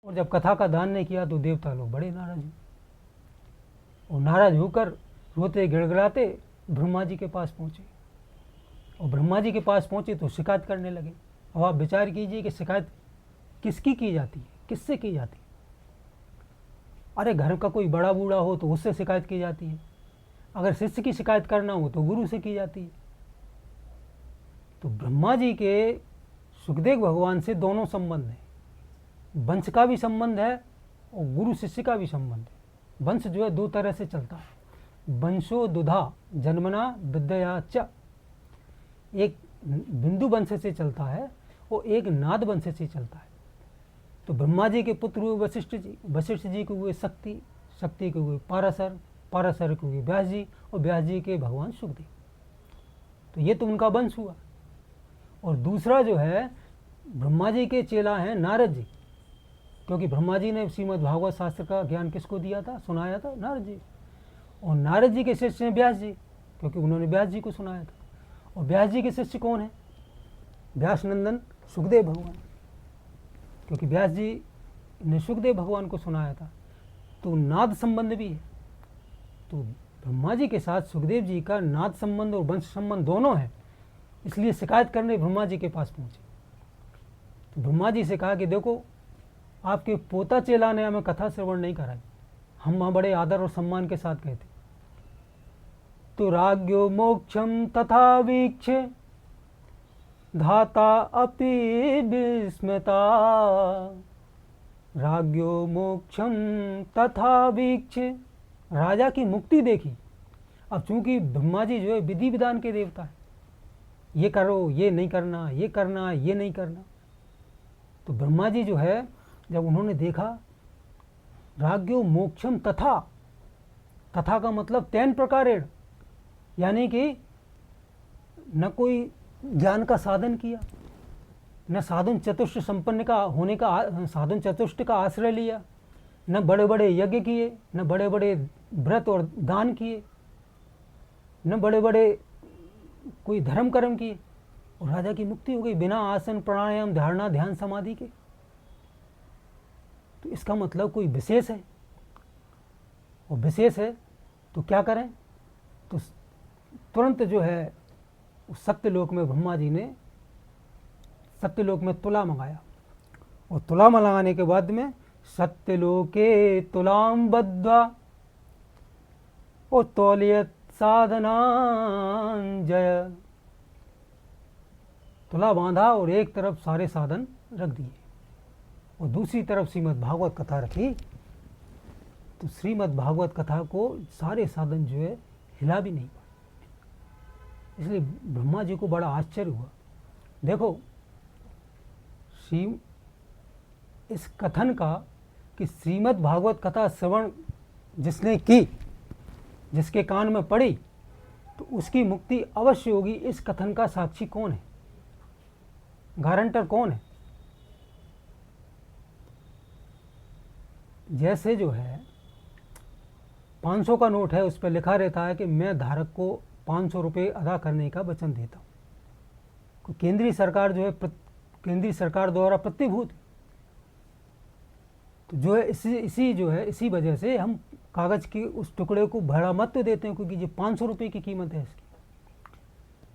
और जब कथा का दान नहीं किया तो देवता लोग बड़े नाराज हुए और नाराज होकर रोते गिड़गिड़ाते ब्रह्मा जी के पास पहुँचे। और ब्रह्मा जी के पास पहुँचे तो शिकायत करने लगे। अब आप विचार कीजिए कि शिकायत किसकी की जाती है, किससे की जाती है। अरे घर का कोई बड़ा बूढ़ा हो तो उससे शिकायत की जाती है, अगर शिष्य की शिकायत करना हो तो गुरु से की जाती है। तो ब्रह्मा जी के सुखदेव भगवान से दोनों संबंध हैं, वंश का भी संबंध है और गुरु शिष्य का भी संबंध है। वंश जो है दो तरह से चलता है, वंशो दुधा जन्मना विद्या च, एक बिंदु वंश से चलता है और एक नाद वंश से चलता है। तो ब्रह्मा जी के पुत्र हुए वशिष्ठ जी, वशिष्ठ जी के हुए शक्ति, शक्ति के हुए पाराशर, पाराशर के हुए व्यास जी और व्यास जी के भगवान सुखदेव। तो ये तो उनका वंश हुआ। और दूसरा जो है ब्रह्मा जी के चेला हैं नारद जी, क्योंकि ब्रह्मा जी ने श्रीमद् भागवत शास्त्र का ज्ञान किसको दिया था, सुनाया था नारद जी। और नारद जी के शिष्य हैं व्यास जी, क्योंकि उन्होंने व्यास जी को सुनाया था। और व्यास जी के शिष्य कौन है, व्यास नंदन सुखदेव भगवान, क्योंकि व्यास जी ने सुखदेव भगवान को सुनाया था। तो नाद संबंध भी है। तो ब्रह्मा जी के साथ सुखदेव जी का नाद संबंध और वंश संबंध दोनों है, इसलिए शिकायत करने ब्रह्मा जी के पास पहुँचे। तो ब्रह्मा जी से कहा कि देखो, आपके पोता चेला ने हमें कथा श्रवण नहीं कराई, हम वहाँ बड़े आदर और सम्मान के साथ गए थे। तो राज्ञो मोक्षम तथा वीक्षे धाता अपि विस्मता, राज्ञो मोक्षम तथा वीक्षे, राजा की मुक्ति देखी। अब चूंकि ब्रह्मा जी जो है विधि विधान के देवता है, ये करो, ये नहीं करना, ये करना, ये नहीं करना। तो ब्रह्मा जी जो है जब उन्होंने देखा, राज्ञो मोक्षम तथा, तथा का मतलब तेन प्रकारेण, यानी कि न कोई ज्ञान का साधन किया, न साधन चतुष्ट संपन्न का होने का, साधन चतुष्ट का आश्रय लिया, न बड़े बड़े यज्ञ किए, न बड़े बड़े व्रत और दान किए, न बड़े बड़े कोई धर्म कर्म किए, और राजा की मुक्ति हो गई बिना आसन प्राणायाम धारणा ध्यान समाधि के। तो इसका मतलब कोई विशेष है, और विशेष है तो क्या करें। तो तुरंत जो है उस सत्यलोक में ब्रह्मा जी ने सत्यलोक में तुला मंगाया, और तुला मंगाने के बाद में सत्यलोके तुलाम बद्ध्वा और तौलियत साधनांजय, तुला बांधा और एक तरफ सारे साधन रख दिए और दूसरी तरफ श्रीमद् भागवत कथा रखी। तो श्रीमद् भागवत कथा को सारे साधन जो है हिला भी नहीं पाए, इसलिए ब्रह्मा जी को बड़ा आश्चर्य हुआ। देखो इस कथन का कि श्रीमद् भागवत कथा श्रवण जिसने की, जिसके कान में पड़ी, तो उसकी मुक्ति अवश्य होगी। इस कथन का साक्षी कौन है, गारंटर कौन है। जैसे जो है 500 का नोट है, उस पर लिखा रहता है कि मैं धारक को 500 रुपये अदा करने का वचन देता हूँ। केंद्रीय सरकार जो है केंद्रीय सरकार द्वारा प्रतिभूत, तो जो है इसी वजह से हम कागज़ के उस टुकड़े को भाड़ा महत्व देते हैं, क्योंकि ये 500 रुपये की कीमत है इसकी।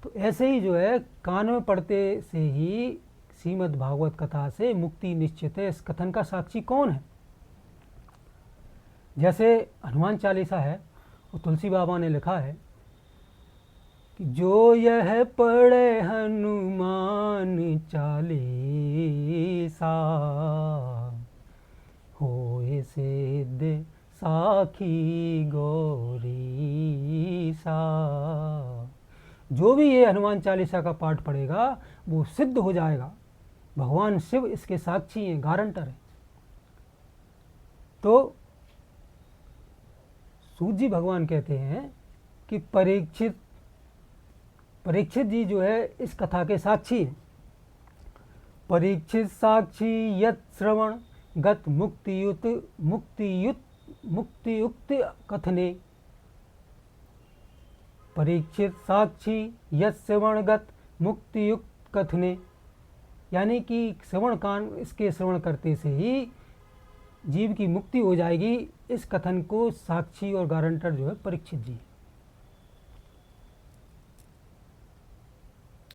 तो ऐसे ही जो है कान में पड़ते से ही श्रीमद् भागवत कथा से मुक्ति निश्चित है। इस कथन का साक्षी कौन है। जैसे हनुमान चालीसा है, वो तुलसी बाबा ने लिखा है कि जो यह पढ़े हनुमान चालीसा होए सिद्ध साखी गौरी सा। जो भी ये हनुमान चालीसा का पाठ पढ़ेगा वो सिद्ध हो जाएगा। भगवान शिव इसके साक्षी हैं, गारंटर हैं। तो सूत जी भगवान कहते हैं कि परीक्षित जी जो है इस कथा के साक्षी हैं। परीक्षित साक्षी यत श्रवण गत मुक्तियुक्त कथने। परीक्षित साक्षी यत श्रवण गत मुक्तियुक्त कथने, यानी कि श्रवण कान इसके श्रवण करते से ही जीव की मुक्ति हो जाएगी, इस कथन को साक्षी और गारंटर जो है परीक्षित जी।